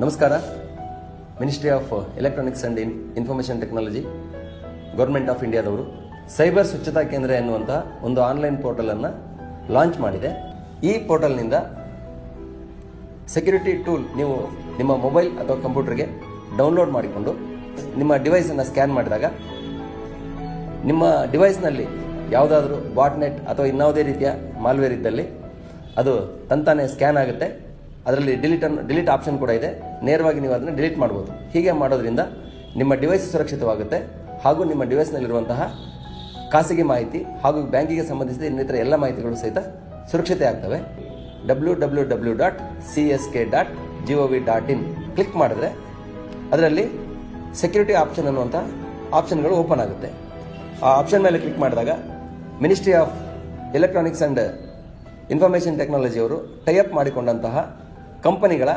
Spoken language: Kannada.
ನಮಸ್ಕಾರ. Ministry of electronics and information technology, government of ಇಂಡಿಯಾದವರು ಸೈಬರ್ ಸ್ವಚ್ಛತಾ ಕೇಂದ್ರ ಎನ್ನುವಂಥ ಒಂದು ಆನ್ಲೈನ್ ಪೋರ್ಟಲನ್ನು ಲಾಂಚ್ ಮಾಡಿದೆ. ಈ ಪೋರ್ಟಲ್ನಿಂದ ಸೆಕ್ಯೂರಿಟಿ ಟೂಲ್ ನೀವು ನಿಮ್ಮ ಮೊಬೈಲ್ ಅಥವಾ ಕಂಪ್ಯೂಟರ್ಗೆ ಡೌನ್ಲೋಡ್ ಮಾಡಿಕೊಂಡು ನಿಮ್ಮ ಡಿವೈಸನ್ನು ಸ್ಕ್ಯಾನ್ ಮಾಡಿದಾಗ ನಿಮ್ಮ ಡಿವೈಸ್ನಲ್ಲಿ ಯಾವುದಾದ್ರೂ ಬಾಟ್ನೆಟ್ ಅಥವಾ ಇನ್ಯಾವುದೇ ರೀತಿಯ ಮಾಲ್ವೇರ್ ಇದ್ದಲ್ಲಿ ಅದು ತಂತಾನೆ ಸ್ಕ್ಯಾನ್ ಆಗುತ್ತೆ. ಅದರಲ್ಲಿ ಡಿಲೀಟ್ ಆಪ್ಷನ್ ಕೂಡ ಇದೆ. ನೇರವಾಗಿ ನೀವು ಅದನ್ನು ಡಿಲೀಟ್ ಮಾಡ್ಬೋದು. ಹೀಗೆ ಮಾಡೋದ್ರಿಂದ ನಿಮ್ಮ ಡಿವೈಸ್ ಸುರಕ್ಷಿತವಾಗುತ್ತೆ ಹಾಗೂ ನಿಮ್ಮ ಡಿವೈಸ್ನಲ್ಲಿರುವಂತಹ ಖಾಸಗಿ ಮಾಹಿತಿ ಹಾಗೂ ಬ್ಯಾಂಕಿಗೆ ಸಂಬಂಧಿಸಿದ ಇನ್ನಿತರ ಎಲ್ಲ ಮಾಹಿತಿಗಳು ಸಹಿತ ಸುರಕ್ಷತೆ ಆಗ್ತವೆ. www.csk.gov.in ಕ್ಲಿಕ್ ಮಾಡಿದ್ರೆ ಅದರಲ್ಲಿ ಸೆಕ್ಯೂರಿಟಿ ಆಪ್ಷನ್ ಅನ್ನುವಂಥ ಆಪ್ಷನ್ಗಳು ಓಪನ್ ಆಗುತ್ತೆ. ಆ ಆಪ್ಷನ್ ಮೇಲೆ ಕ್ಲಿಕ್ ಮಾಡಿದಾಗ ministry of electronics and information ಟೆಕ್ನಾಲಜಿಯವರು ಟೈಅಪ್ ಮಾಡಿಕೊಂಡಂತಹ ಕಂಪನಿಗಳ